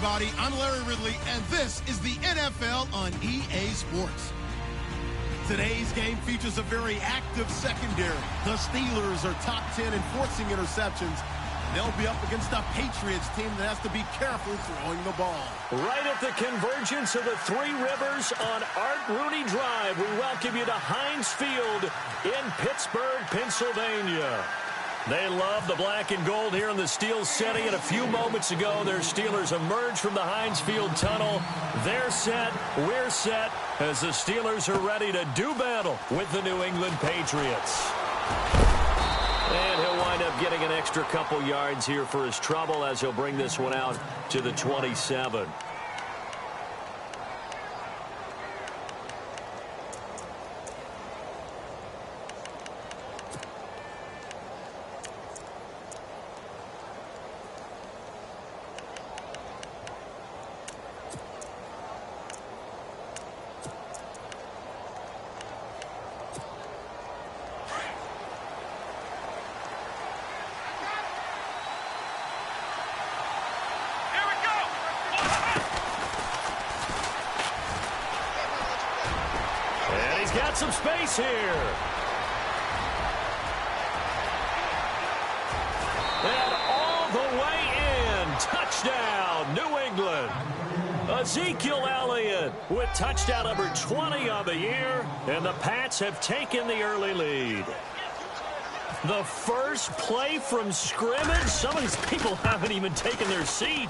everybody. I'm Larry Ridley, and this is the NFL on EA Sports. Today's game features a very active secondary. The Steelers are top 10 in forcing interceptions. They'll be up against a Patriots team that has to be careful throwing the ball. Right at the convergence of the Three Rivers on Art Rooney Drive, we welcome you to Heinz Field in Pittsburgh, Pennsylvania. They love the black and gold here in the Steel City, and a few moments ago, their Steelers emerged from the Heinz Field tunnel. They're set, we're set, as the Steelers are ready to do battle with the New England Patriots. And he'll wind up getting an extra couple yards here for his trouble as he'll bring this one out to the 27. Got some space here. And all the way in. Touchdown, New England. Ezekiel Elliott with touchdown number 20 on the year. And the Pats have taken the early lead. The first play from scrimmage. Some of these people haven't even taken their seat.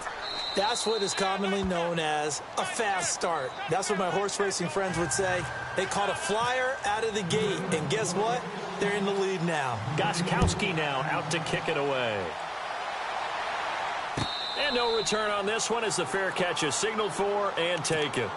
That's what is commonly known as a fast start. That's what my horse racing friends would say. They caught a flyer out of the gate, and guess what? They're in the lead now. Gostkowski now out to kick it away. And no return on this one as the fair catch is signaled for and taken.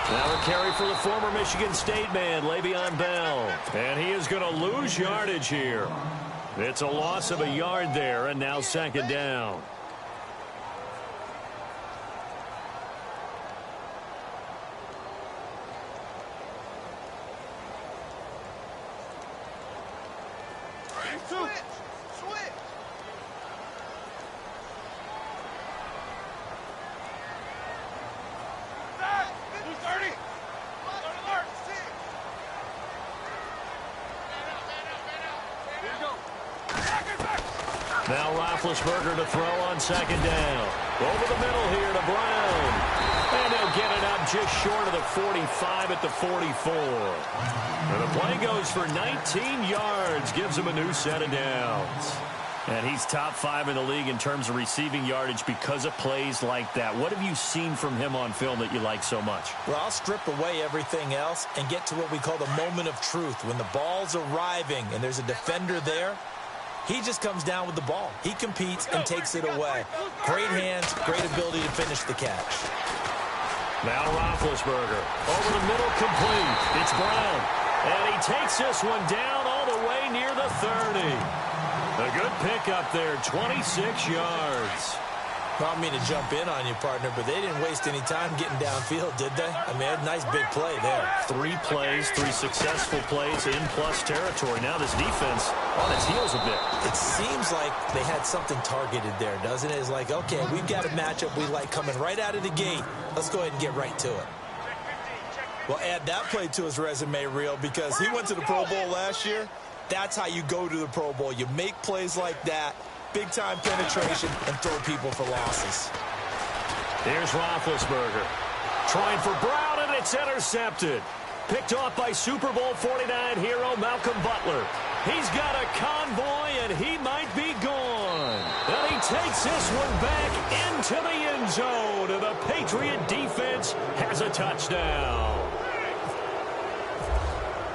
Now a carry for the former Michigan State man, Le'Veon Bell. And he is going to lose yardage here. It's a loss of a yard there, and now second down. Now Roethlisberger to throw on second down. Over the middle here to Brown. And he'll get it up just short of the 45 at the 44. And the play goes for 19 yards. Gives him a new set of downs. And he's top 5 in the league in terms of receiving yardage because of plays like that. What have you seen from him on film that you like so much? Well, I'll strip away everything else and get to what we call the moment of truth. When the ball's arriving and there's a defender there, he just comes down with the ball. He competes and takes it away. Great hands, great ability to finish the catch. Now Roethlisberger. Over the middle, complete. It's Brown. And he takes this one down all the way near the 30. A good pickup there, 26 yards. I don't mean to jump in on you, partner, but they didn't waste any time getting downfield, did they? I mean, a nice big play there. 3 plays, 3 successful plays in plus territory. Now this defense on its heels a bit. It seems like they had something targeted there, doesn't it? It's like, okay, we've got a matchup we like coming right out of the gate. Let's go ahead and get right to it. Well, add that play to his resume reel because he went to the Pro Bowl last year. That's how you go to the Pro Bowl. You make plays like that. Big-time penetration, and throw people for losses. Here's Roethlisberger. Trying for Brown, and it's intercepted. Picked off by Super Bowl 49 hero Malcolm Butler. He's got a convoy, and he might be gone. And he takes this one back into the end zone, and the Patriot defense has a touchdown.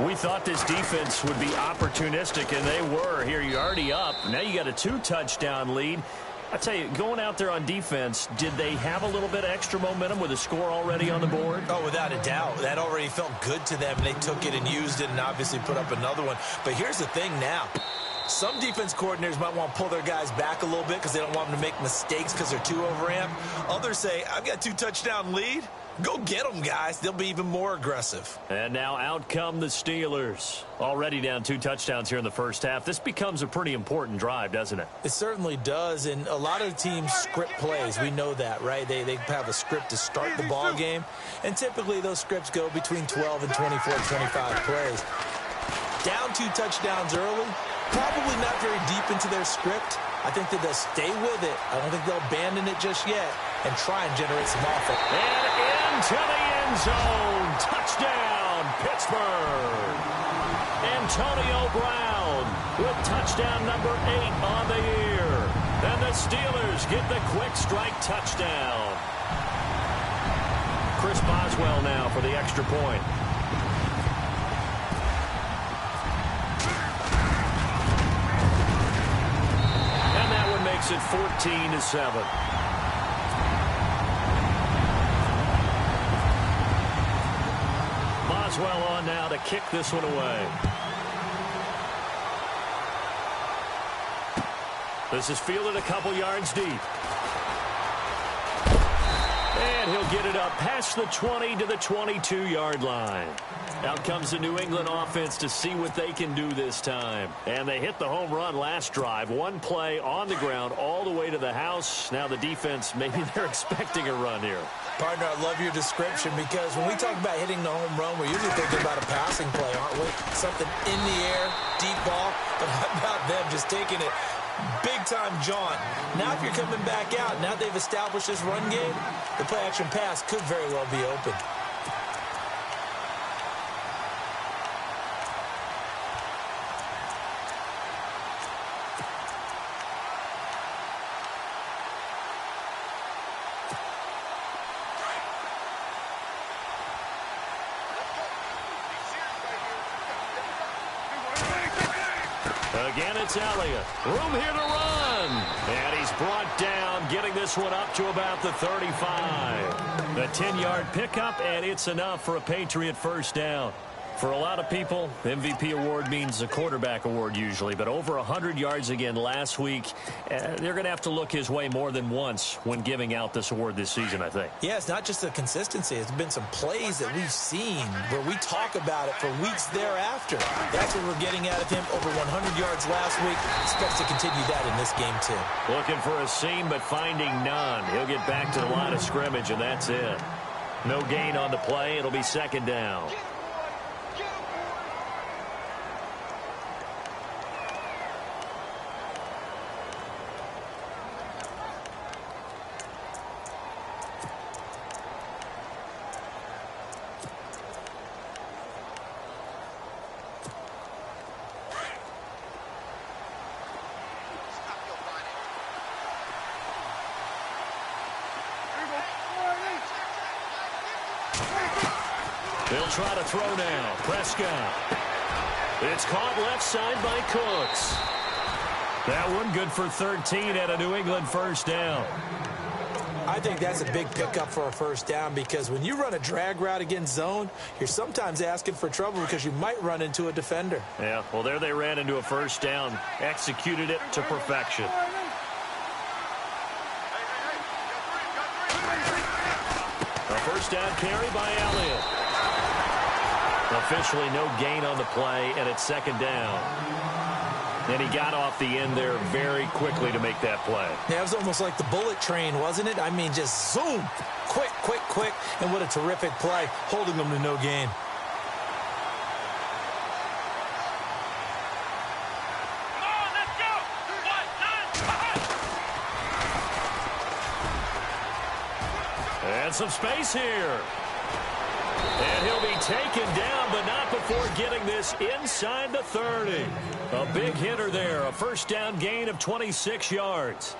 We thought this defense would be opportunistic, and they were. Here, you're already up. Now you got a 2-touchdown lead. I tell you, going out there on defense, did they have a little bit of extra momentum with a score already on the board? Oh, without a doubt. That already felt good to them. They took it and used it and obviously put up another one. But here's the thing now. Some defense coordinators might want to pull their guys back a little bit because they don't want them to make mistakes because they're too overamped. Others say, I've got 2-touchdown lead. Go get them, guys. They'll be even more aggressive. And now out come the Steelers. Already down 2 touchdowns here in the first half. This becomes a pretty important drive, doesn't it? It certainly does, and a lot of teams script plays. We know that, right? They have a script to start the ball game, and typically those scripts go between 12 and 24, 25 plays. Down 2 touchdowns early, probably not very deep into their script. I think that they'll stay with it. I don't think they'll abandon it just yet and try and generate some offense. And into the end zone. Touchdown, Pittsburgh. Antonio Brown with touchdown number 8 on the year. And the Steelers get the quick strike touchdown. Chris Boswell now for the extra point. And that one makes it 14-7. Boswell on now to kick this one away. This is fielded a couple yards deep. And he'll get it up past the 20 to the 22-yard line. Out comes the New England offense to see what they can do this time. And they hit the home run last drive. One play on the ground all the way to the house. Now the defense, maybe they're expecting a run here. Partner, I love your description because when we talk about hitting the home run, we're usually thinking about a passing play, aren't we? Something in the air, deep ball. But how about them just taking it big-time jaunt? Now if you're coming back out, now they've established this run game, the play-action pass could very well be open. Again, it's Elliott. Room here to run. And he's brought down, getting this one up to about the 35. A 10-yard pickup, and it's enough for a Patriot first down. For a lot of people, MVP award means a quarterback award usually, but over 100 yards again last week. They're going to have to look his way more than once when giving out this award this season, I think. Yeah, it's not just the consistency. It's been some plays that we've seen where we talk about it for weeks thereafter. That's what we're getting out of him. Over 100 yards last week. Expects to continue that in this game, too. Looking for a seam, but finding none. He'll get back to the line of scrimmage, and that's it. No gain on the play. It'll be second down. They'll try to throw now. Prescott. It's caught left side by Cooks. That one good for 13 at a New England first down. I think that's a big pickup for a first down because when you run a drag route against zone, you're sometimes asking for trouble because you might run into a defender. Yeah, well, there they ran into a first down. Executed it to perfection. A first down carry by Elliott. Officially no gain on the play, and it's second down. And he got off the end there very quickly to make that play. Yeah, it was almost like the bullet train, wasn't it? I mean, just zoom. Quick, quick, quick. And what a terrific play, holding them to no gain. And some space here. And he'll be taken down, but not before getting this inside the 30. A big hitter there, a first down gain of 26 yards.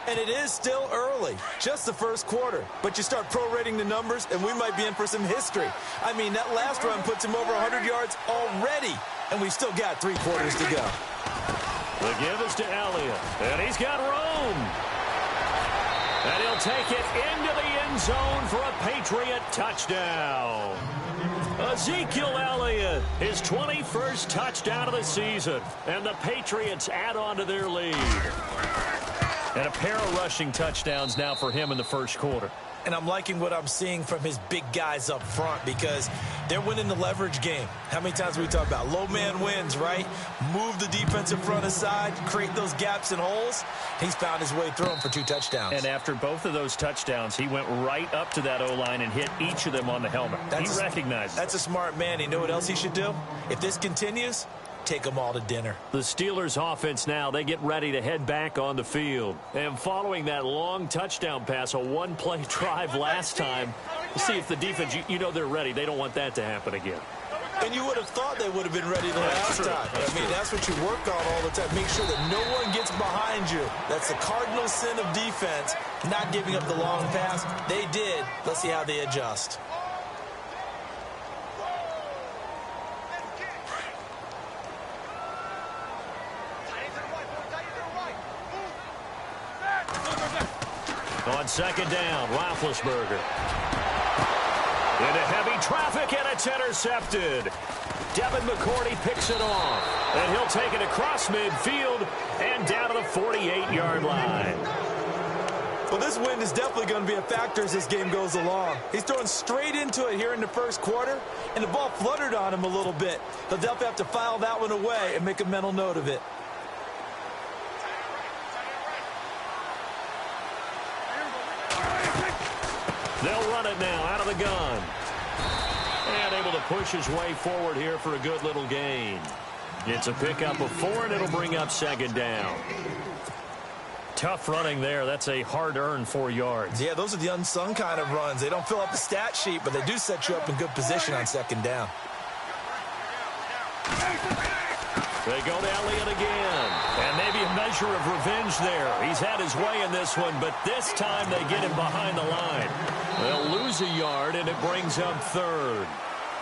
And it is still early, just the first quarter. But you start prorating the numbers, and we might be in for some history. I mean, that last run puts him over 100 yards already, and we've still got 3 quarters to go. The give is to Elliott, and he's got room. And he'll take it into the end zone for a Patriot touchdown. Ezekiel Elliott, his 21st touchdown of the season, and the Patriots add on to their lead. And a pair of rushing touchdowns now for him in the first quarter. And I'm liking what I'm seeing from his big guys up front because they're winning the leverage game. How many times we talk about low man wins, right? Move the defensive front aside, create those gaps and holes. He's found his way through them for 2 touchdowns. And after both of those touchdowns, he went right up to that O-line and hit each of them on the helmet. He recognized it. That's a smart man. You know what else he should do? If this continues, take them all to dinner. The Steelers offense now, they get ready to head back on the field. And following that long touchdown pass, a one-play drive last time, you see if the defense, you know they're ready. They don't want that to happen again. And you would have thought they would have been ready the last time. I mean, that's what you work on all the time. Make sure that no one gets behind you. That's the cardinal sin of defense, not giving up the long pass. They did. Let's see how they adjust. On second down, Roethlisberger. Into heavy traffic, and it's intercepted. Devin McCourty picks it off, and he'll take it across midfield and down to the 48-yard line. Well, this wind is definitely going to be a factor as this game goes along. He's throwing straight into it here in the first quarter, and the ball fluttered on him a little bit. They'll definitely have to file that one away and make a mental note of it. They'll run it now out of the gun. And able to push his way forward here for a good little gain. It's a pickup of 4, and it'll bring up second down. Tough running there. That's a hard-earned 4 yards. Yeah, those are the unsung kind of runs. They don't fill up the stat sheet, but they do set you up in good position on second down. They go to Elliott again. And maybe a measure of revenge there. He's had his way in this one, but this time they get him behind the line. They'll lose a yard, and it brings up third.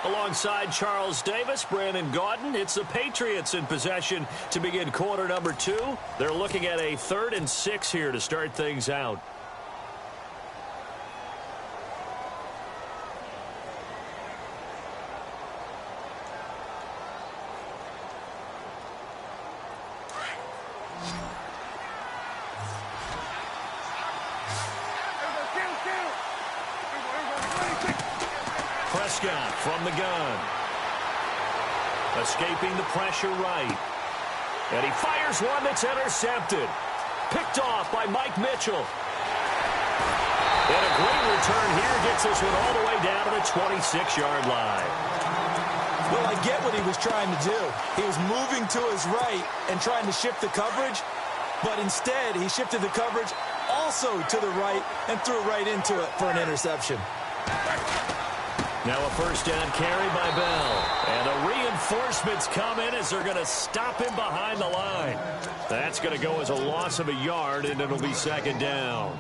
Alongside Charles Davis, Brandon Gaudin, it's the Patriots in possession to begin quarter number 2. They're looking at a 3rd and 6 here to start things out. Prescott from the gun. Escaping the pressure right. And he fires one that's intercepted. Picked off by Mike Mitchell. And a great return here gets this one all the way down to the 26-yard line. Well, I get what he was trying to do. He was moving to his right and trying to shift the coverage, but instead he shifted the coverage also to the right and threw right into it for an interception. Now a first down carry by Bell. And the reinforcements come in as they're going to stop him behind the line. That's going to go as a loss of a yard, and it'll be second down.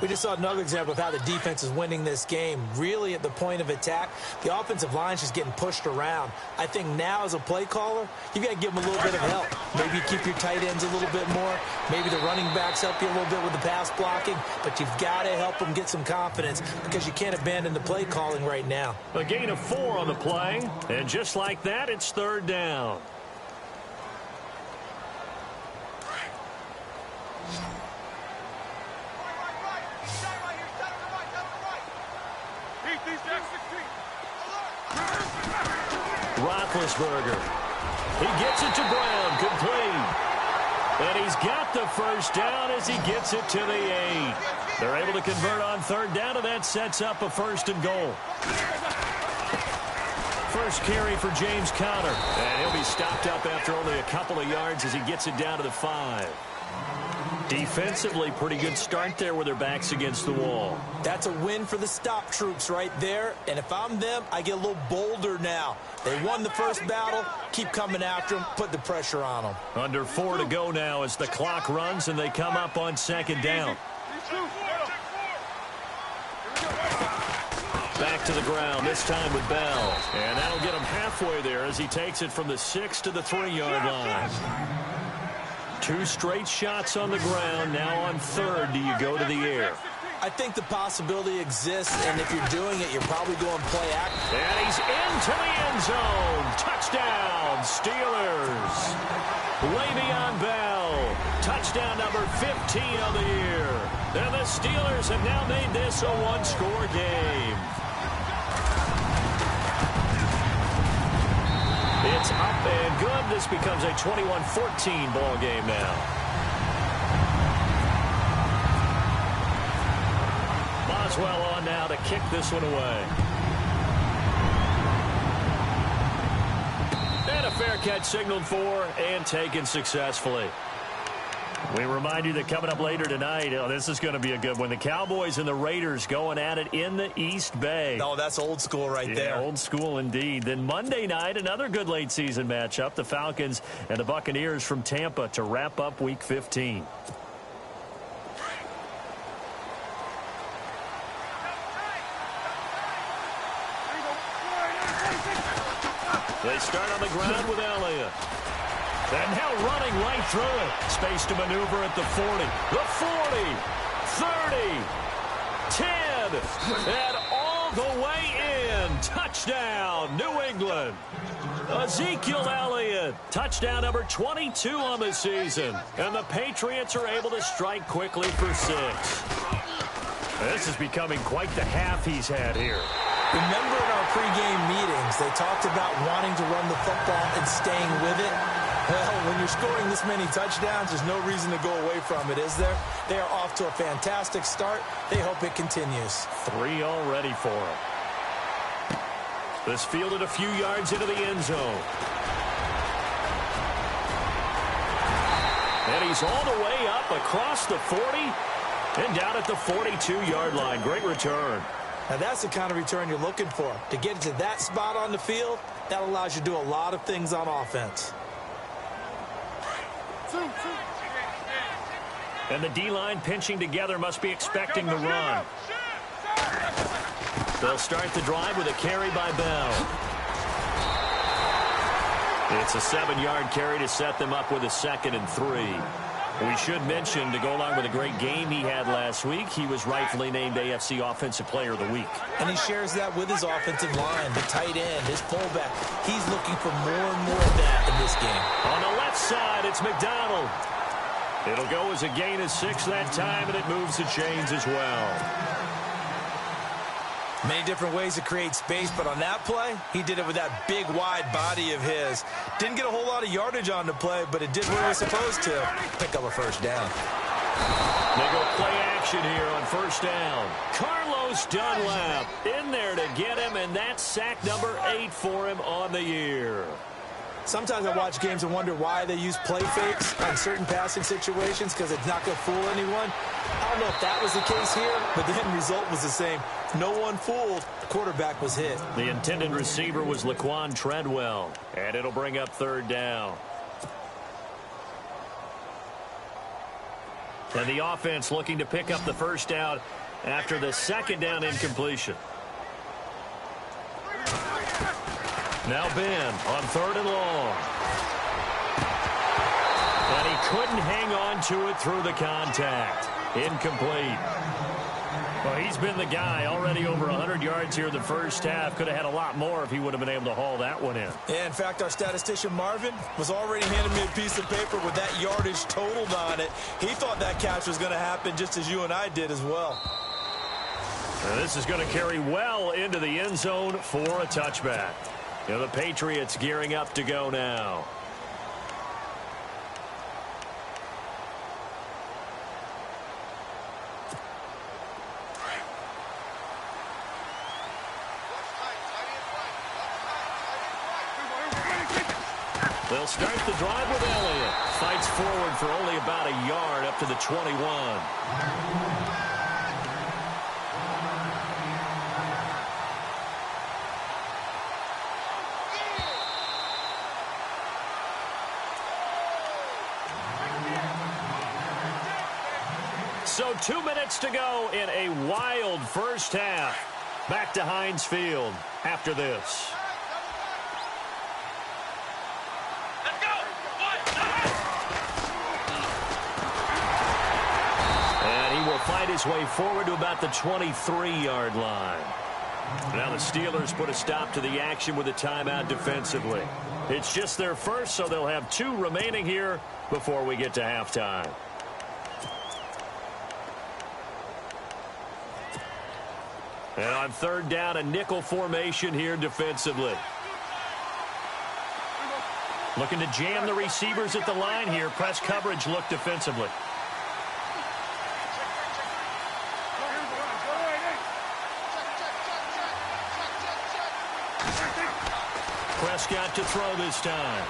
We just saw another example of how the defense is winning this game. Really at the point of attack, the offensive line's just getting pushed around. I think now as a play caller, you've got to give them a little bit of help. Maybe keep your tight ends a little bit more. Maybe the running backs help you a little bit with the pass blocking. But you've got to help them get some confidence because you can't abandon the play calling right now. A gain of 4 on the play. And just like that, it's third down. Roethlisberger. He gets it to Brown, complete. And he's got the first down as he gets it to the 8. They're able to convert on third down, and that sets up a 1st and goal. First carry for James Conner. And he'll be stopped up after only a couple of yards as he gets it down to the 5. Defensively, pretty good start there with their backs against the wall. That's a win for the stop troops right there. And if I'm them, I get a little bolder now. They won the first battle. Keep coming after them. Put the pressure on them. Under 4 to go now as the clock runs and they come up on second down. Back to the ground, this time with Bell. And that'll get him halfway there as he takes it from the 6 to the 3-yard line. 2 straight shots on the ground. Now on third, do you go to the air? I think the possibility exists, and if you're doing it, you're probably going play action. And he's into the end zone. Touchdown, Steelers. Le'Veon Bell, touchdown number 15 of the year. And the Steelers have now made this a one-score game. It's up and good. This becomes a 21-14 ball game now. Boswell on now to kick this one away. And a fair catch signaled for and taken successfully. We remind you that coming up later tonight, this is going to be a good one. The Cowboys and the Raiders going at it in the East Bay. Oh, that's old school right there. Old school indeed. Then Monday night, another good late season matchup. The Falcons and the Buccaneers from Tampa to wrap up Week 15. They start on the ground with Elliott. And now running right through it. Space to maneuver at the 40. The 40. 30. 10. And all the way in. Touchdown, New England. Ezekiel Elliott. Touchdown number 22 on the season. And the Patriots are able to strike quickly for 6. This is becoming quite the half he's had here. Remember in our pregame meetings, they talked about wanting to run the football and staying with it. Well, when you're scoring this many touchdowns, there's no reason to go away from it, is there? They are off to a fantastic start. They hope it continues. 3 already for him. This fielded a few yards into the end zone. And he's all the way up across the 40 and down at the 42-yard line. Great return. Now, that's the kind of return you're looking for. To get to that spot on the field, that allows you to do a lot of things on offense. And the D-line pinching together must be expecting the run. They'll start the drive with a carry by Bell. It's a 7-yard carry to set them up with a 2nd and 3. We should mention, to go along with a great game he had last week, he was rightfully named AFC Offensive Player of the Week. And he shares that with his offensive line, the tight end, his fullback. He's looking for more and more of that in this game. On the left side, it's McDonald. It'll go as a gain of 6 that time, and it moves the chains as well. Many different ways to create space, but on that play, he did it with that big, wide body of his. Didn't get a whole lot of yardage on the play, but it did what it was supposed to. Pick up a first down. They go play action here on first down. Carlos Dunlap in there to get him, and that's sack number 8 for him on the year. Sometimes I watch games and wonder why they use play fakes on certain passing situations because it's not going to fool anyone. I don't know if that was the case here, but the end result was the same. No one fooled. The quarterback was hit. The intended receiver was Laquan Treadwell, and it'll bring up 3rd down. And the offense looking to pick up the first down after the 2nd down incompletion. Now Ben on 3rd and long. And he couldn't hang on to it through the contact. Incomplete. Well, he's been the guy already over 100 yards here in the first half. Could have had a lot more if he would have been able to haul that one in. Yeah, in fact, our statistician Marvin was already handing me a piece of paper with that yardage totaled on it. He thought that catch was going to happen just as you and I did as well. And this is going to carry well into the end zone for a touchback. You know, the Patriots gearing up to go now. They'll start the drive with Elliott. Fights forward for only about a yard up to the 21. So 2 minutes to go in a wild first half. Back to Heinz Field after this. his way forward to about the 23-yard line. Now the Steelers put a stop to the action with a timeout defensively. It's just their first, so they'll have 2 remaining here before we get to halftime. And on third down, a nickel formation here defensively. Looking to jam the receivers at the line here. Press coverage look defensively. Prescott to throw this time.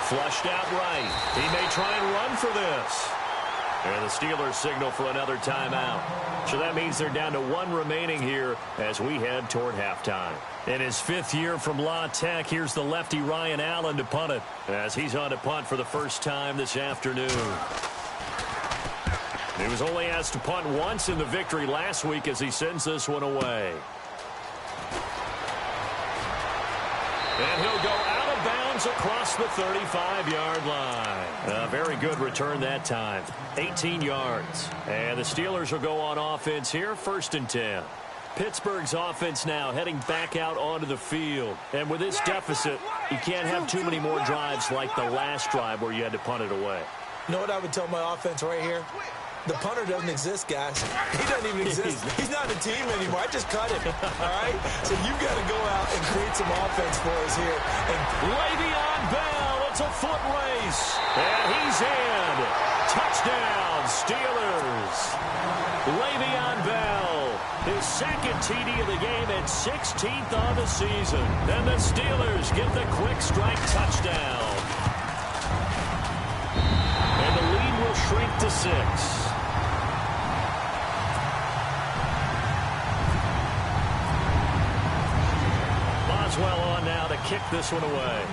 Flushed out right. He may try and run for this. And the Steelers signal for another timeout. So that means they're down to 1 remaining here as we head toward halftime. In his 5th year from La Tech, here's the lefty Ryan Allen to punt it as he's on to punt for the first time this afternoon. He was only asked to punt once in the victory last week as he sends this one away. And he'll go out of bounds across the 35-yard line. A very good return that time. 18 yards. And the Steelers will go on offense here, 1st and 10. Pittsburgh's offense now heading back out onto the field. And with this deficit, you can't have too many more drives like the last drive where you had to punt it away. You know what I would tell my offense right here? The punter doesn't exist, guys. He doesn't even exist. He's not a team anymore. I just cut him, all right? So you've got to go out and create some offense for us here. And Le'Veon Bell, it's a foot race. And he's in. Touchdown, Steelers. Le'Veon Bell, his 2nd TD of the game and 16th on the season. And the Steelers get the quick strike touchdown. And the lead will shrink to 6. Boswell on now to kick this one away.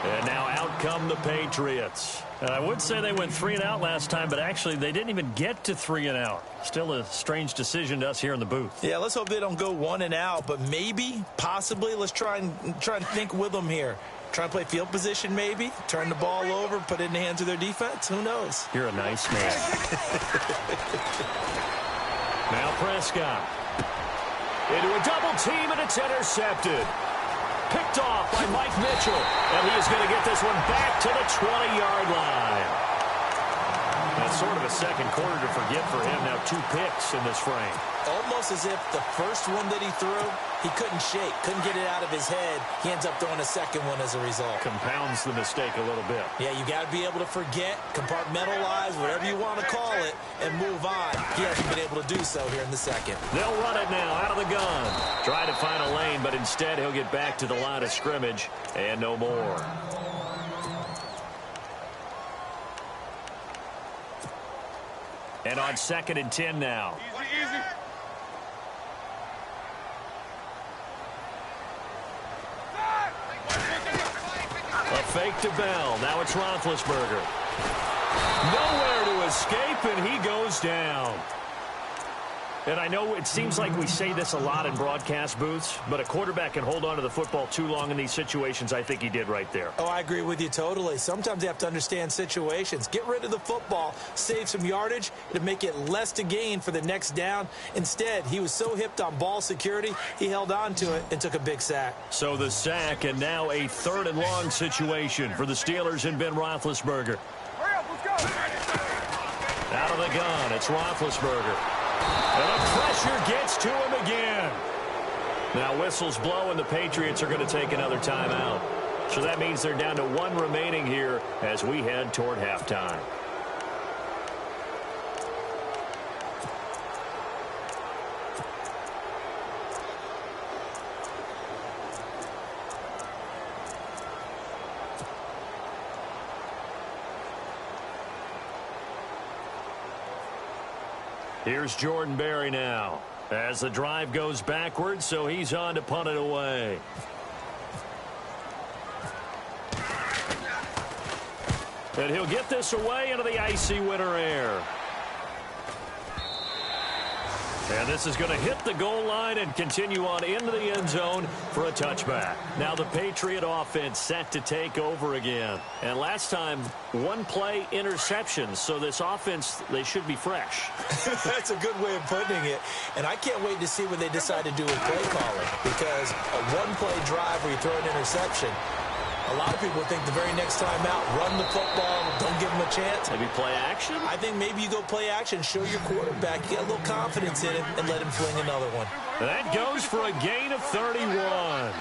And now out come the Patriots. I would say they went 3 and out last time, but actually they didn't even get to 3 and out. Still a strange decision to us here in the booth. Yeah, let's hope they don't go 1 and out, but maybe, possibly, let's try and think with them here. Try and play field position maybe, turn the ball over, put it in the hands of their defense. Who knows? You're a nice man. Now Prescott. Into a double team, and it's intercepted. Picked off by Mike Mitchell, and he is going to get this one back to the 20-yard line. That's sort of a second quarter to forget for him. Now 2 picks in this frame. Almost as if the first one that he threw, he couldn't shake, couldn't get it out of his head. He ends up throwing a second one as a result. Compounds the mistake a little bit. Yeah, you got to be able to forget, compartmentalize, whatever you want to call it, and move on. He hasn't been able to do so here in the second. They'll run it now out of the gun. Try to find a lane, but instead he'll get back to the line of scrimmage and no more. And on 2nd and 10 now. Easy. A fake to Bell. Now it's Roethlisberger. Nowhere to escape, and he goes down. And I know it seems like we say this a lot in broadcast booths, but a quarterback can hold on to the football too long in these situations. I think he did right there. Oh, I agree with you totally. Sometimes you have to understand situations. Get rid of the football, save some yardage to make it less to gain for the next down. Instead, he was so hipped on ball security, he held on to it and took a big sack. So the sack, and now a 3rd and long situation for the Steelers and Ben Roethlisberger. Hurry up, let's go. Out of the gun, it's Roethlisberger. And the pressure gets to him again. Now whistles blow, and the Patriots are going to take another timeout. So that means they're down to 1 remaining here as we head toward halftime. Here's Jordan Berry now as the drive goes backwards, so he's on to punt it away. And he'll get this away into the icy winter air. And this is going to hit the goal line and continue on into the end zone for a touchback. Now the Patriot offense set to take over again. And last time, one-play interceptions. So this offense, they should be fresh. That's a good way of putting it. And I can't wait to see what they decide to do with play calling. Because a one-play drive where you throw an interception, a lot of people think the very next time out, run the football, don't give them a chance. Maybe play action? I think maybe you go play action, show your quarterback, you got a little confidence in him, and let him fling another one. That goes for a gain of 31.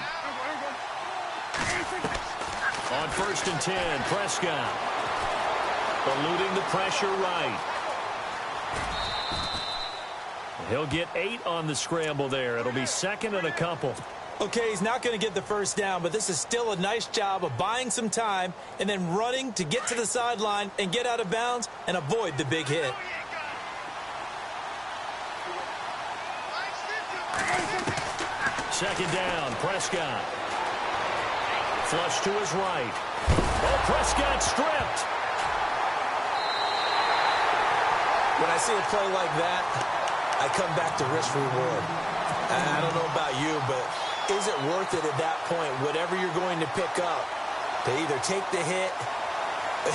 On 1st and 10, Prescott. Eluding the pressure right. He'll get 8 on the scramble there. It'll be 2nd and a couple. Okay, he's not going to get the first down, but this is still a nice job of buying some time and then running to get to the sideline and get out of bounds and avoid the big hit. Second down, Prescott. Flush to his right. Oh, Prescott stripped. When I see a play like that, I come back to risk reward. I don't know about you, but is it worth it at that point, whatever you're going to pick up, to either take the hit,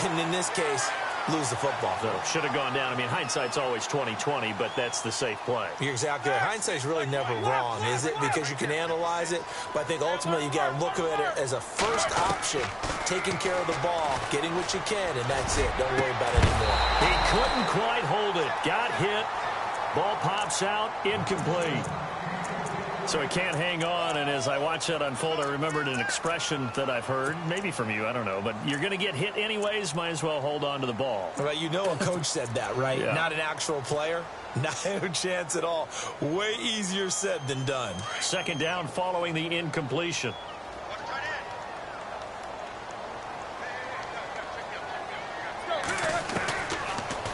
and in this case, lose the football? So should have gone down. I mean, hindsight's always 20/20, but that's the safe play. You're exactly right. Hindsight's really never wrong, is it? Because you can analyze it, but I think ultimately you got to look at it as a first option, taking care of the ball, getting what you can, and that's it. Don't worry about it anymore. He couldn't quite hold it. Got hit. Ball pops out, incomplete. So he can't hang on, and as I watch that unfold, I remembered an expression that I've heard, maybe from you, I don't know, but you're going to get hit anyways, might as well hold on to the ball. Right, you know a coach said that, right? Yeah. Not an actual player. No chance at all. Way easier said than done. 2nd down following the incompletion.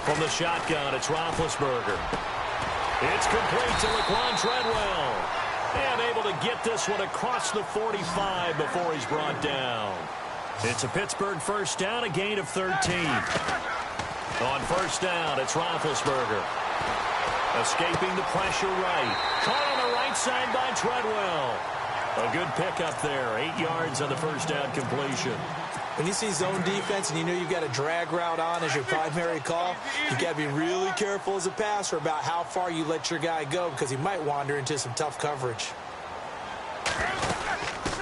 From the shotgun, it's Roethlisberger. It's complete to Laquan Treadwell. And able to get this one across the 45 before he's brought down. It's a Pittsburgh first down, a gain of 13. On 1st down, it's Roethlisberger. Escaping the pressure right. Caught on the right side by Treadwell. A good pickup there. 8 yards on the first down completion. When you see zone defense and you know you've got a drag route on as your primary call, you've got to be really careful as a passer about how far you let your guy go because he might wander into some tough coverage.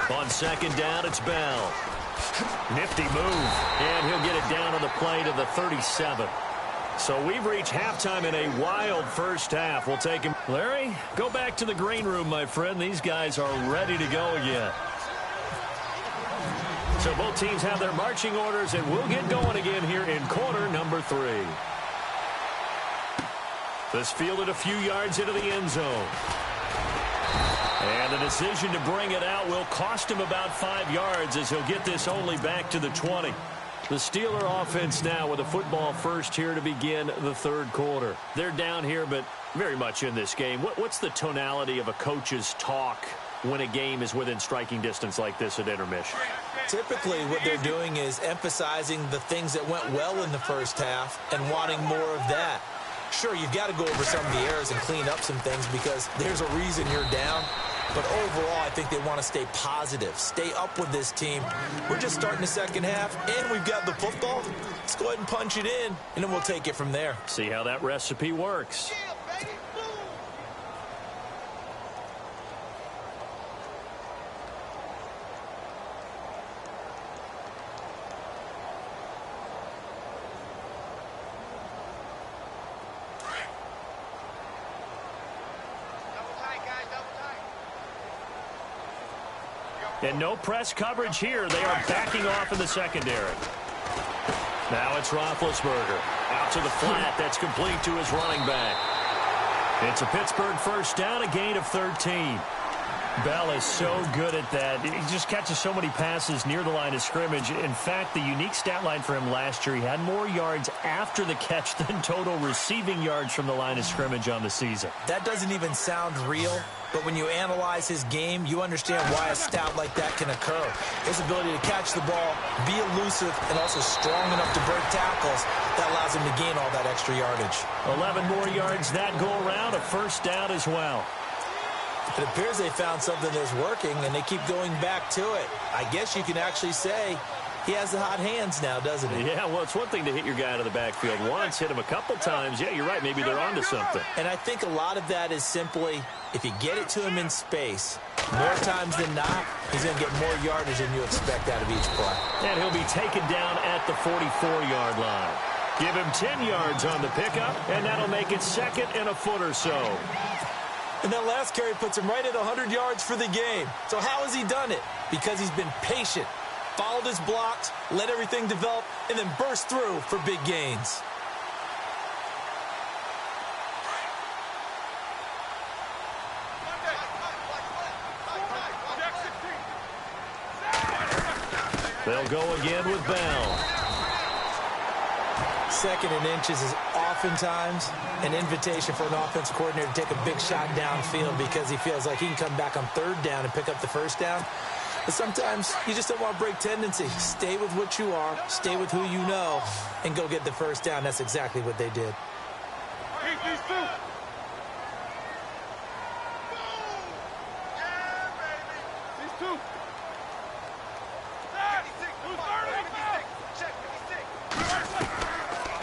On 2nd down, it's Bell. Nifty move, and he'll get it down on the play to the 37. So we've reached halftime in a wild first half. We'll take him. Larry, go back to the green room, my friend. These guys are ready to go again. So both teams have their marching orders, and we'll get going again here in quarter number 3. This fielded a few yards into the end zone. And the decision to bring it out will cost him about 5 yards as he'll get this only back to the 20. The Steeler offense now with a football first here to begin the 3rd quarter. They're down here, but very much in this game. What's the tonality of a coach's talk when a game is within striking distance like this at intermission? Typically, what they're doing is emphasizing the things that went well in the first half and wanting more of that. Sure, you've got to go over some of the errors and clean up some things because there's a reason you're down. But overall, I think they want to stay positive, stay up with this team. We're just starting the second half, and we've got the football. Let's go ahead and punch it in, and then we'll take it from there. See how that recipe works. And no press coverage here. They are backing off in the secondary. Now it's Roethlisberger. Out to the flat. That's complete to his running back. It's a Pittsburgh first down, a gain of 13. Bell is so good at that. He just catches so many passes near the line of scrimmage. In fact, the unique stat line for him last year, he had more yards after the catch than total receiving yards from the line of scrimmage on the season. That doesn't even sound real, but when you analyze his game, you understand why a stat like that can occur. His ability to catch the ball, be elusive, and also strong enough to break tackles, that allows cause him to gain all that extra yardage. 11 more yards that go around, a first down as well. It appears they found something that's working, and they keep going back to it. I guess you can actually say he has the hot hands now, doesn't he? Yeah, well, it's one thing to hit your guy out of the backfield once, hit him a couple times. Yeah, you're right. Maybe they're onto something. And I think a lot of that is simply, if you get it to him in space, more times than not, he's going to get more yardage than you expect out of each play. And he'll be taken down at the 44-yard line. Give him 10 yards on the pickup, and that'll make it second and a foot or so. And that last carry puts him right at 100 yards for the game. So how has he done it? Because he's been patient, followed his blocks, let everything develop, and then burst through for big gains. They'll go again with Bell. Second and inches is oftentimes an invitation for an offense coordinator to take a big shot downfield because he feels like he can come back on third down and pick up the first down. But sometimes you just don't want to break tendency. Stay with what you are, stay with who you know, and go get the first down. That's exactly what they did.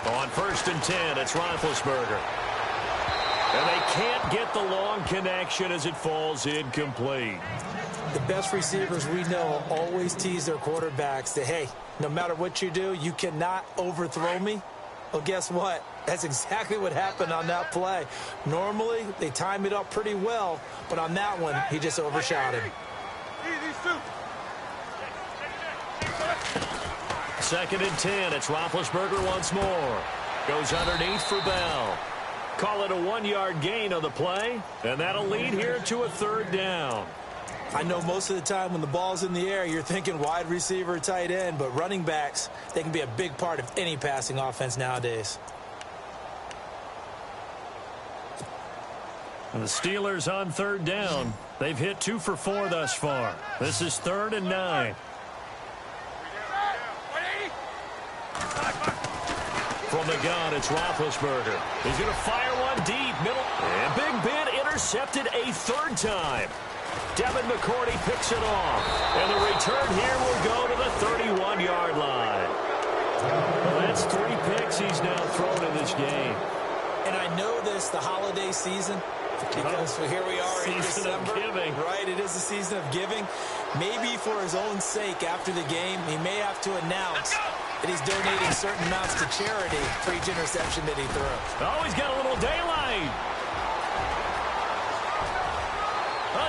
On 1st and 10, it's Roethlisberger. And they can't get the long connection as it falls incomplete. The best receivers we know always tease their quarterbacks that, hey, no matter what you do, you cannot overthrow me. Well, guess what? That's exactly what happened on that play. Normally, they time it up pretty well, but on that one, he just overshot him. 2nd and 10, it's Roethlisberger once more. Goes underneath for Bell. Call it a 1-yard gain on the play, and that'll lead here to a third down. I know most of the time when the ball's in the air, you're thinking wide receiver, tight end, but running backs, they can be a big part of any passing offense nowadays. And the Steelers on third down. They've hit 2 for 4 thus far. This is 3rd and 9. From the gun, it's Roethlisberger. He's going to fire one deep, middle. And Big Ben intercepted a 3rd time. Devin McCourty picks it off. And the return here will go to the 31-yard line. Well, that's 3 picks he's now thrown in this game. And I know this, the holiday season, because here we are in December. Giving. Right, it is the season of giving. Maybe for his own sake after the game, he may have to announce that he's donating certain amounts to charity for each interception that he threw. Oh, he's got a little daylight.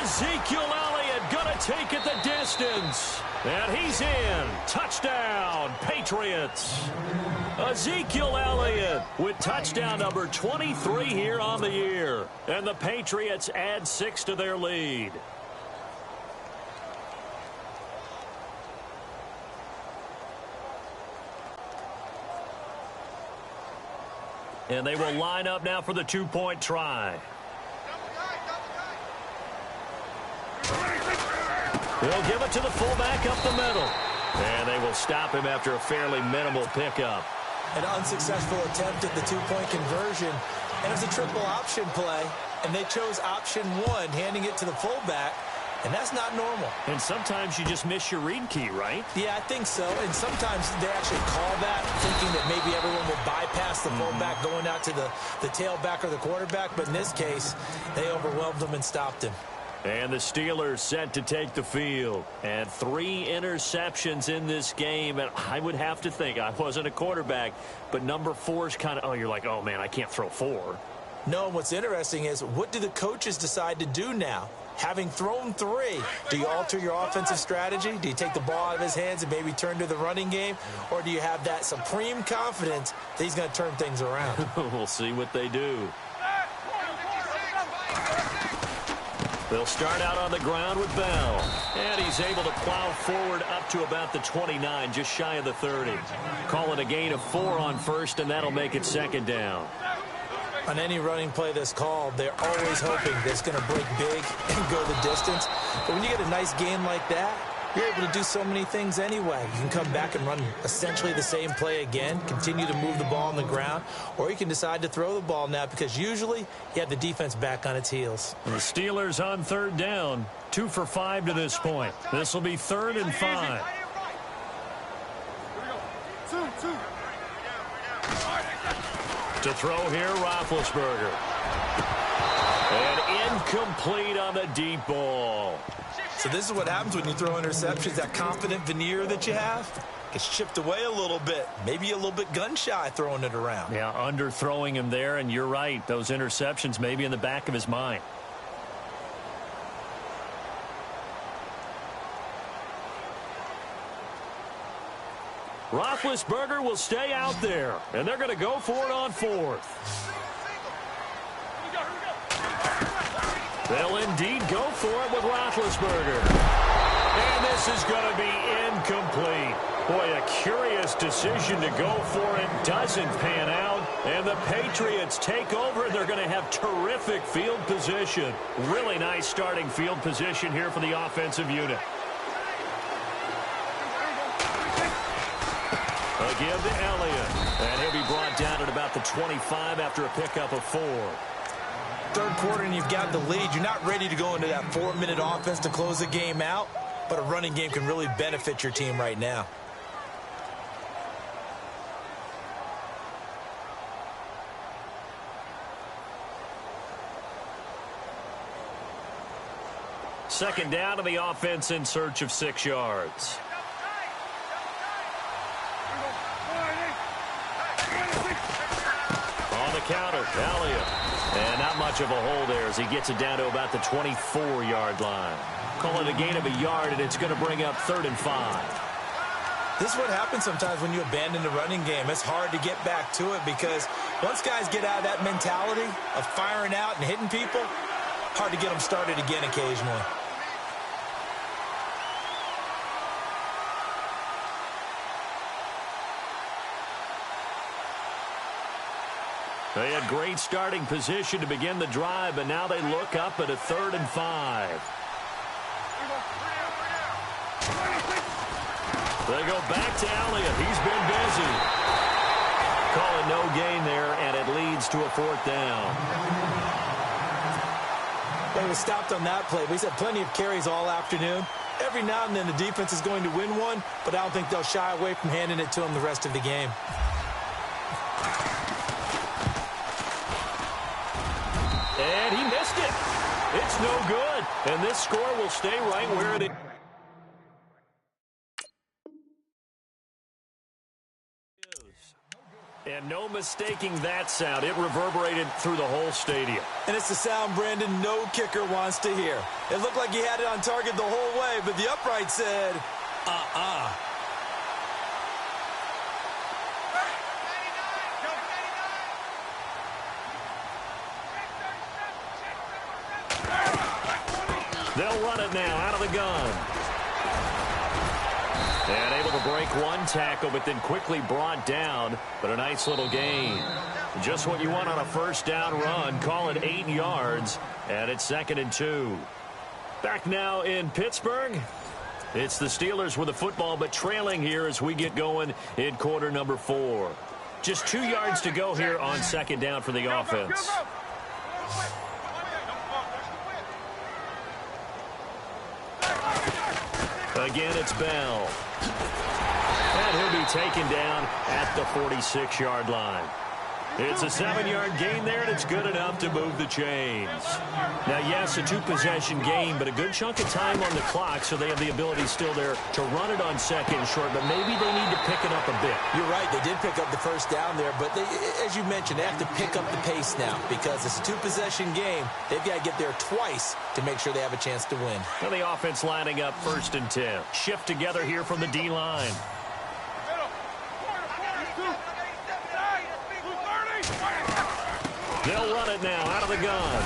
Ezekiel Elliott gonna take it the distance. And he's in. Touchdown, Patriots. Ezekiel Elliott with touchdown number 23 here on the year. And the Patriots add 6 to their lead. And they will line up now for the 2-point try. They'll give it to the fullback up the middle. And they will stop him after a fairly minimal pickup. An unsuccessful attempt at the 2-point conversion. And it was a triple option play. And they chose option 1, handing it to the fullback. And that's not normal. And sometimes you just miss your read key, right? Yeah, I think so. And sometimes they actually call that, thinking that maybe everyone will bypass the fullback going out to the tailback or the quarterback. But in this case, they overwhelmed him and stopped him. And the Steelers set to take the field. And 3 interceptions in this game. And I would have to think, I wasn't a quarterback, but number 4 is kind of, oh, you're like, oh, man, I can't throw 4. No, and what's interesting is, what do the coaches decide to do now? Having thrown 3, do you alter your offensive strategy? Do you take the ball out of his hands and maybe turn to the running game? Or do you have that supreme confidence that he's going to turn things around? We'll see what they do. They'll start out on the ground with Bell. And he's able to plow forward up to about the 29, just shy of the 30. Call it a gain of 4 on first, and that'll make it 2nd down. On any running play that's called, they're always hoping that it's going to break big and go the distance. But when you get a nice gain like that, You're able to do so many things anyway. You can come back and run essentially the same play again, continue to move the ball on the ground, or you can decide to throw the ball now because usually you have the defense back on its heels. The Steelers on third down, 2 for 5 to this point. This will be 3rd and 5. To throw here, Roethlisberger. And incomplete on the deep ball. So this is what happens when you throw interceptions. That confident veneer that you have gets chipped away a little bit. Maybe a little bit gun-shy throwing it around. Yeah, underthrowing him there, and you're right. Those interceptions may be in the back of his mind. Roethlisberger will stay out there, and they're going to go for it on 4th. They'll indeed go for it with Roethlisberger. And this is going to be incomplete. Boy, a curious decision to go for it. Doesn't pan out. And the Patriots take over. They're going to have terrific field position. Really nice starting field position here for the offensive unit. A give to Elliott. And he'll be brought down at about the 25 after a pickup of 4. Third quarter and you've got the lead. You're not ready to go into that 4-minute offense to close the game out, but a running game can really benefit your team right now. Second down to the offense in search of 6 yards. On the counter, Elliott. And not much of a hole there as he gets it down to about the 24-yard line. Call it a gain of a yard, and it's going to bring up 3rd and 5. This is what happens sometimes when you abandon the running game. It's hard to get back to it because once guys get out of that mentality of firing out and hitting people, hard to get them started again occasionally. They had great starting position to begin the drive, but now they look up at a 3rd and 5. They go back to Elliott. He's been busy. Call it no gain there, and it leads to a 4th down. They were stopped on that play. We've had plenty of carries all afternoon. Every now and then the defense is going to win one, but I don't think they'll shy away from handing it to them the rest of the game. And he missed it. It's no good. And this score will stay right where it is. And no mistaking that sound. It reverberated through the whole stadium. And it's the sound Brandon no kicker wants to hear. It looked like he had it on target the whole way, but the upright said, They'll run it now out of the gun. And able to break one tackle, but then quickly brought down. But a nice little gain. Just what you want on a first down run. Call it 8 yards. And it's 2nd and 2. Back now in Pittsburgh. It's the Steelers with the football, but trailing here as we get going in quarter number 4. Just 2 yards to go here on 2nd down for the offense. Again, it's Bell. And he'll be taken down at the 46-yard line. It's a 7-yard gain there, and it's good enough to move the chains. Now, yes, a 2-possession game, but a good chunk of time on the clock, so they have the ability still there to run it on 2nd and short, but maybe they need to pick it up a bit. You're right. They did pick up the first down there, but they, as you mentioned, they have to pick up the pace now because it's a 2-possession game. They've got to get there twice to make sure they have a chance to win. Now the offense lining up 1st and 10. Shift together here from the D-line. They'll run it now out of the gun.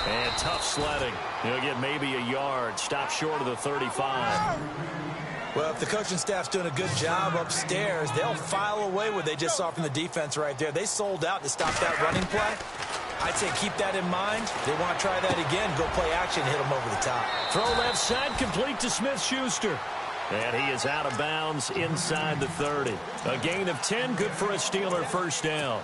And tough sledding. He'll get maybe a yard. Stop short of the 35. Well, if the coaching staff's doing a good job upstairs, they'll file away what they just saw from the defense right there. They sold out to stop that running play. I'd say keep that in mind. They want to try that again. Go play action and hit them over the top. Throw left side complete to Smith-Schuster. And he is out of bounds inside the 30. A gain of 10, good for a Steeler first down.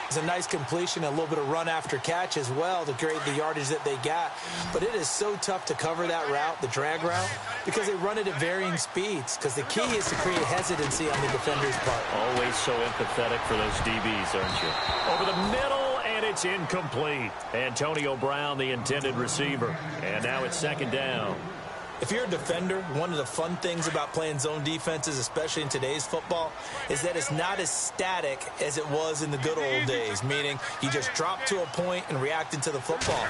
It's a nice completion, a little bit of run after catch as well to create the yardage that they got. But it is so tough to cover that route, the drag route, because they run it at varying speeds. Because the key is to create hesitancy on the defender's part. Always so empathetic for those DBs, aren't you? Over the middle, and it's incomplete. Antonio Brown, the intended receiver. And now it's second down. If you're a defender, one of the fun things about playing zone defenses, especially in today's football, is that it's not as static as it was in the good old days, meaning you just drop to a point and react into the football.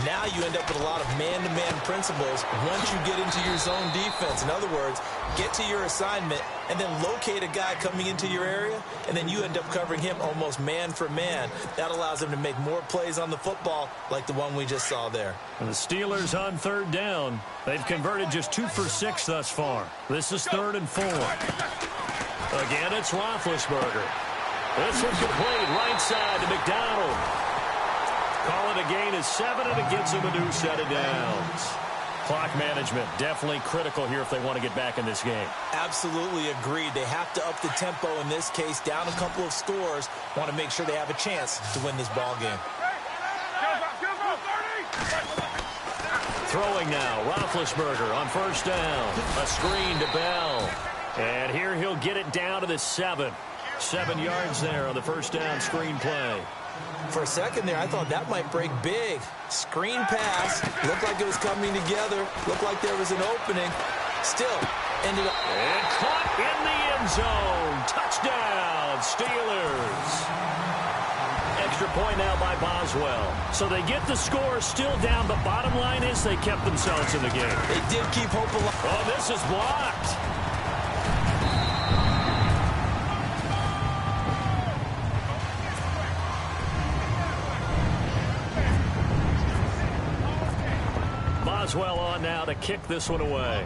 Now you end up with a lot of man-to-man principles once you get into your zone defense. In other words, get to your assignment and then locate a guy coming into your area, and then you end up covering him almost man for man. That allows him to make more plays on the football like the one we just saw there. And the Steelers on third down. They've converted just 2 for 6 thus far. This is 3rd and 4. Again, it's Roethlisberger. This one's complete right side to McDonald. Call it a gain of 7, and it gets him a new set of downs. Clock management definitely critical here if they want to get back in this game. Absolutely agreed. They have to up the tempo in this case, down a couple of scores. Want to make sure they have a chance to win this ball game. Throwing now, Roethlisberger on first down. A screen to Bell. And here he'll get it down to the 7. 7 yards there on the first down screen play. For a second there, I thought that might break big. Screen pass. Looked like it was coming together. Looked like there was an opening. Still ended up. And caught in the end zone. Touchdown, Steelers. Extra point now by Boswell. So they get the score still down, but bottom line is they kept themselves in the game. They did keep hope alive. Oh, this is blocked. Boswell on now to kick this one away.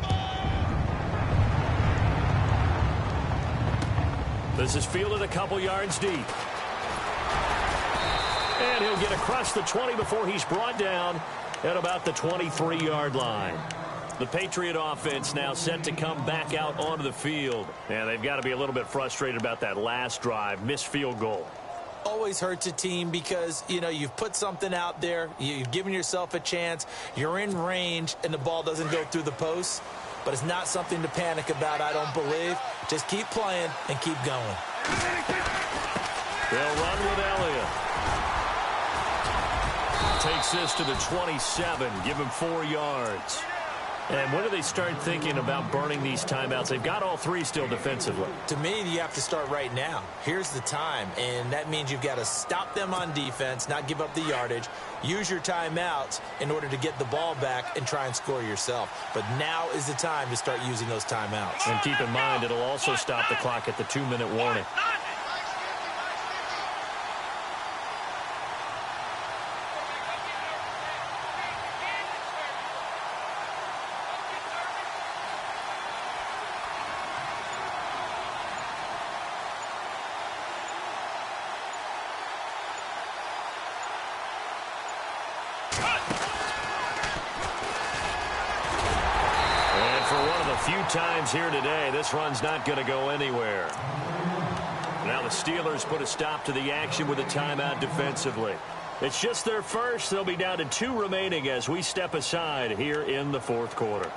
This is fielded a couple yards deep. And he'll get across the 20 before he's brought down at about the 23-yard line. The Patriot offense now set to come back out onto the field. And they've got to be a little bit frustrated about that last drive, missed field goal. Always hurts a team because, you know, you've put something out there, you've given yourself a chance, you're in range, and the ball doesn't go through the posts. But it's not something to panic about, I don't believe. Just keep playing and keep going. They'll run with Elliott. Takes this to the 27, give him 4 yards. And when do they start thinking about burning these timeouts? They've got all 3 still defensively. To me, you have to start right now. Here's the time, and that means you've got to stop them on defense, not give up the yardage, use your timeouts in order to get the ball back and try and score yourself. But now is the time to start using those timeouts. And keep in mind, it'll also stop the clock at the 2-minute warning. Few times here today, this run's not going to go anywhere. Now the Steelers put a stop to the action with a timeout defensively. It's just their first. They'll be down to 2 remaining as we step aside here in the 4th quarter.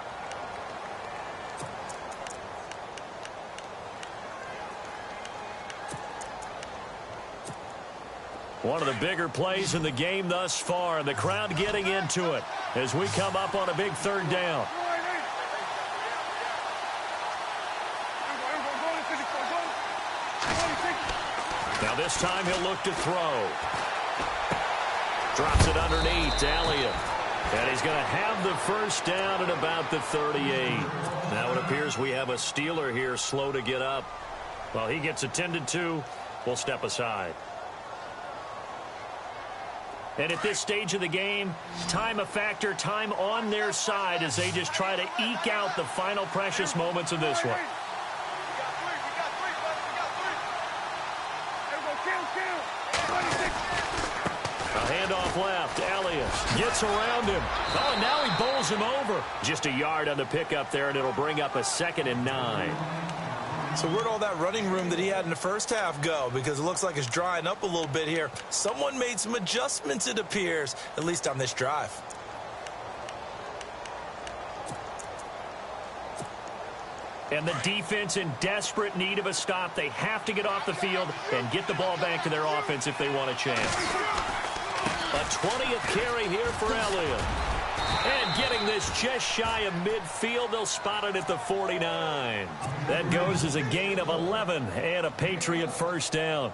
One of the bigger plays in the game thus far, and the crowd getting into it as we come up on a big 3rd down. Now this time he'll look to throw. Drops it underneath to Elliott. And he's going to have the first down at about the 38. Now it appears we have a Steeler here slow to get up. While he gets attended to, we'll step aside. And at this stage of the game, time a factor, time on their side as they just try to eke out the final precious moments of this one. A handoff left. Elliott gets around him. Oh, and now he bowls him over. Just a yard on the pickup there, and it'll bring up a 2nd and 9. So where'd all that running room that he had in the first half go? Because it looks like it's drying up a little bit here. Someone made some adjustments, it appears, at least on this drive. And the defense in desperate need of a stop. They have to get off the field and get the ball back to their offense if they want a chance. A 20th carry here for Elliott. And getting this just shy of midfield, they'll spot it at the 49. That goes as a gain of 11 and a Patriot first down.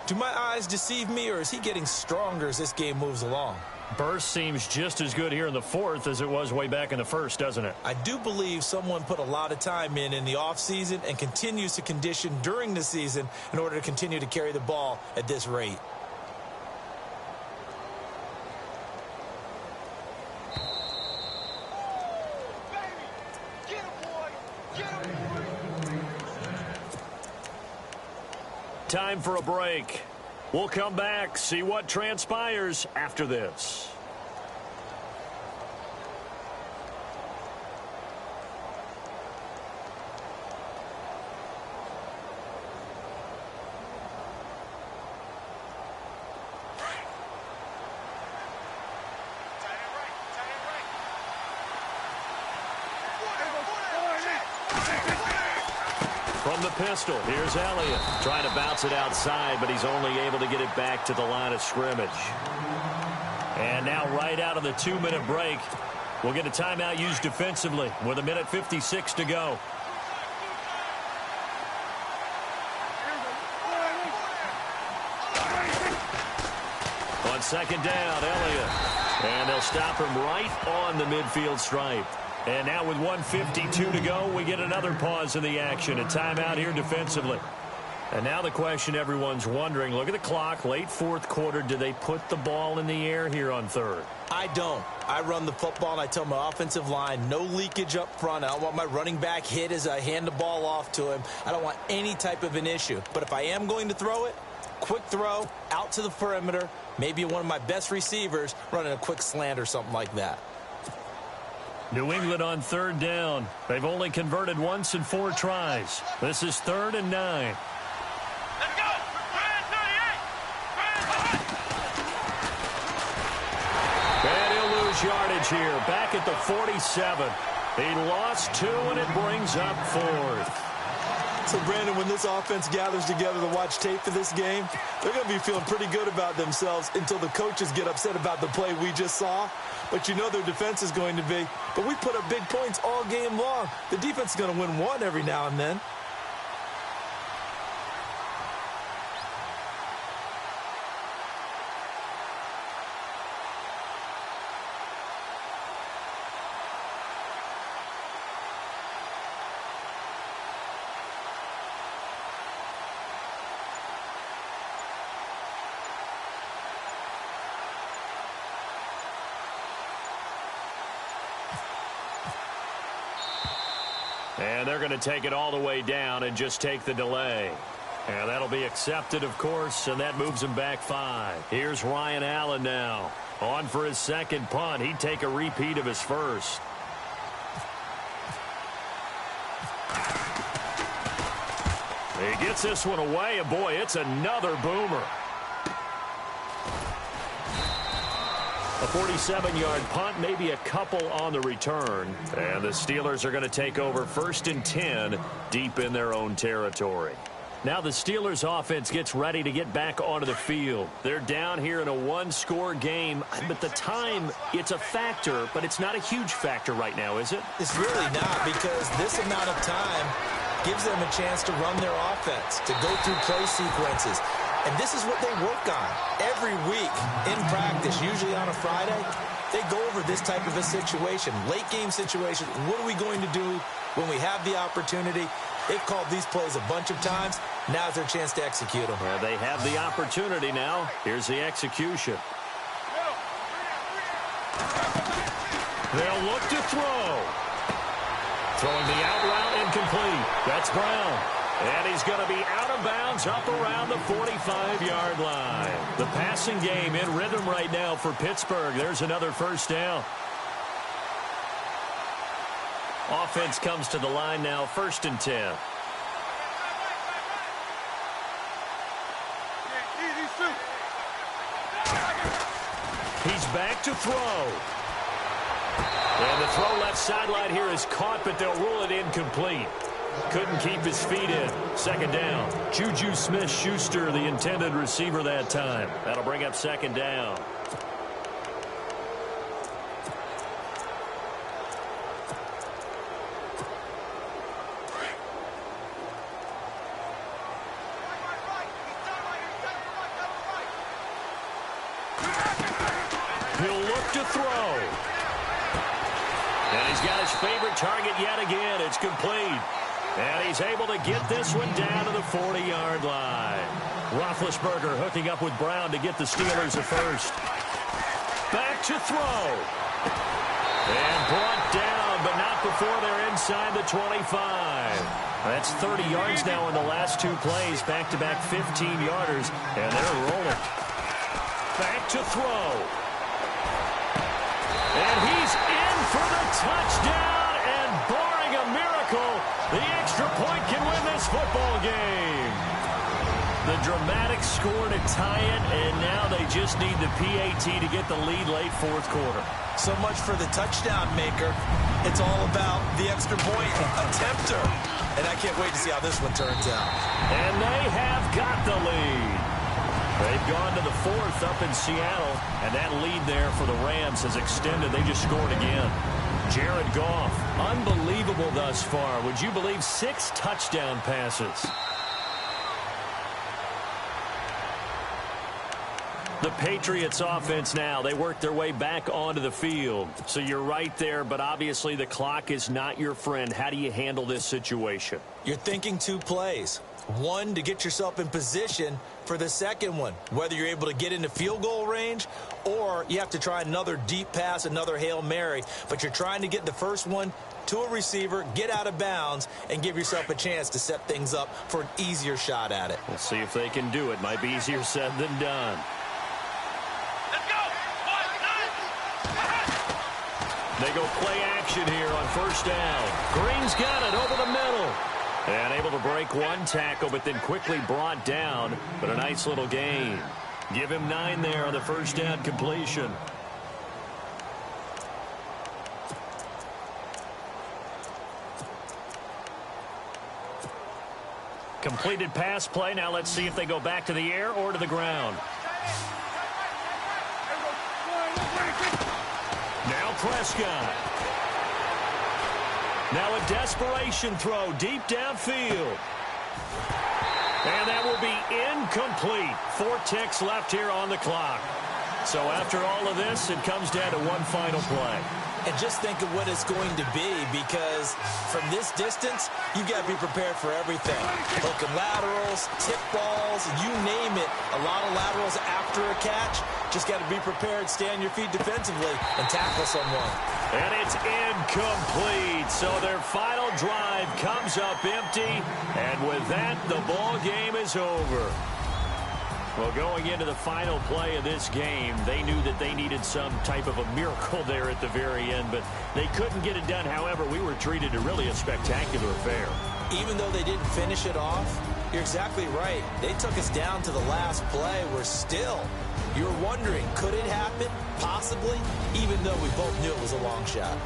Do my eyes deceive me, or is he getting stronger as this game moves along? Burst seems just as good here in the 4th as it was way back in the 1st, doesn't it? I do believe someone put a lot of time in the offseason and continues to condition during the season in order to continue to carry the ball at this rate. Time for a break. We'll come back, see what transpires after this. From the pistol, here's Elliott. Trying to bounce it outside, but he's only able to get it back to the line of scrimmage. And now right out of the 2-minute break, we'll get a timeout used defensively with 1:56 to go. On 2nd down, Elliott. And they'll stop him right on the midfield stripe. And now with 1:52 to go, we get another pause in the action. A timeout here defensively. And now the question everyone's wondering, look at the clock, late 4th quarter, do they put the ball in the air here on 3rd? I don't. I run the football, and I tell my offensive line, no leakage up front. I don't want my running back hit as I hand the ball off to him. I don't want any type of an issue. But if I am going to throw it, quick throw, out to the perimeter, maybe one of my best receivers running a quick slant or something like that. New England on 3rd down. They've only converted once in 4 tries. This is 3rd and 9. Let's go! And he'll lose yardage here. Back at the 47. He lost 2, and it brings up 4th. So, Brandon, when this offense gathers together to watch tape for this game, they're going to be feeling pretty good about themselves until the coaches get upset about the play we just saw. But you know their defense is going to be. But we put up big points all game long. The defense is going to win one every now and then. And they're going to take it all the way down and just take the delay. And that'll be accepted, of course, and that moves him back 5. Here's Ryan Allen now. On for his 2nd punt. He'd take a repeat of his first. He gets this one away, and boy, it's another boomer. A 47-yard punt, maybe a couple on the return. And the Steelers are going to take over 1st and 10 deep in their own territory. Now the Steelers offense gets ready to get back onto the field. They're down here in a 1-score game. But the time, it's a factor, but it's not a huge factor right now, is it? It's really not, because this amount of time gives them a chance to run their offense, to go through play sequences. And this is what they work on every week in practice, usually on a Friday. They go over this type of a situation, late game situation. What are we going to do when we have the opportunity? They've called these plays a bunch of times. Now's their chance to execute them. Well, they have the opportunity now. Here's the execution. They'll look to throw. Throwing the out route incomplete. That's Brown. And he's going to be out of bounds up around the 45-yard line. The passing game in rhythm right now for Pittsburgh. There's another first down. Offense comes to the line now, 1st and 10. He's back to throw. And the throw left sideline here is caught, but they'll rule it incomplete. Couldn't keep his feet in. 2nd down. Juju Smith-Schuster, the intended receiver that time. That'll bring up 2nd down. He'll look to throw. And he's got his favorite target yet again. It's complete. And he's able to get this one down to the 40-yard line. Roethlisberger hooking up with Brown to get the Steelers a first. Back to throw. And brought down, but not before they're inside the 25. That's 30 yards now in the last 2 plays. Back-to-back 15-yarders. And they're rolling. Back to throw. And he's in for the touchdown, and barring a miracle, the extra point can win this football game. The dramatic score to tie it, and now they just need the PAT to get the lead late 4th quarter. So much for the touchdown maker. It's all about the extra point attempter. And I can't wait to see how this one turns out. And they have got the lead. They've gone to the 4th up in Seattle, and that lead there for the Rams has extended. They just scored again. Jared Goff, unbelievable thus far. Would you believe 6 touchdown passes? The Patriots offense now, they work their way back onto the field. So you're right there, but obviously the clock is not your friend. How do you handle this situation? You're thinking 2 plays. One, to get yourself in position for the second one, whether you're able to get into field goal range or you have to try another deep pass, another Hail Mary. But you're trying to get the first one to a receiver, get out of bounds, and give yourself a chance to set things up for an easier shot at it. We'll see if they can do it. Might be easier said than done. They go play action here on 1st down. Green's got it over the middle. And able to break 1 tackle, but then quickly brought down. But a nice little gain. Give him 9 there on the 1st down completion. Completed pass play. Now let's see if they go back to the air or to the ground. Now Prescott. Now a desperation throw deep downfield. And that will be incomplete. 4 ticks left here on the clock. So after all of this, it comes down to 1 final play. And just think of what it's going to be, because from this distance, you've got to be prepared for everything. Hook and laterals, tip balls, you name it. A lot of laterals after a catch. Just got to be prepared, stay on your feet defensively, and tackle someone. And it's incomplete. So their final drive comes up empty. And with that, the ball game is over. Well, going into the final play of this game, they knew that they needed some type of a miracle there at the very end, but they couldn't get it done. However, we were treated to really a spectacular affair. Even though they didn't finish it off, you're exactly right. They took us down to the last play. We're still, you're wondering, could it happen? Possibly, even though we both knew it was a long shot.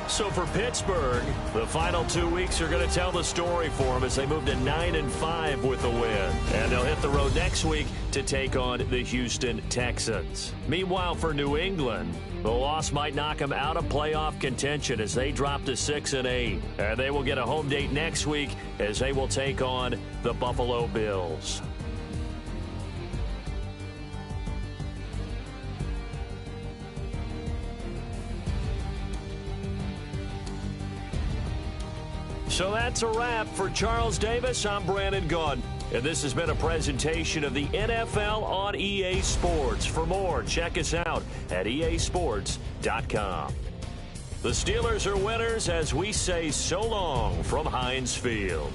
So for Pittsburgh, the final 2 weeks are going to tell the story for them as they move to 9-5 with a win. And they'll hit the road next week to take on the Houston Texans. Meanwhile, for New England, the loss might knock them out of playoff contention as they drop to 6-8. And they will get a home date next week as they will take on the Buffalo Bills. So that's a wrap. For Charles Davis, I'm Brandon Gaudin. And this has been a presentation of the NFL on EA Sports. For more, check us out at easports.com. The Steelers are winners as we say so long from Heinz Field.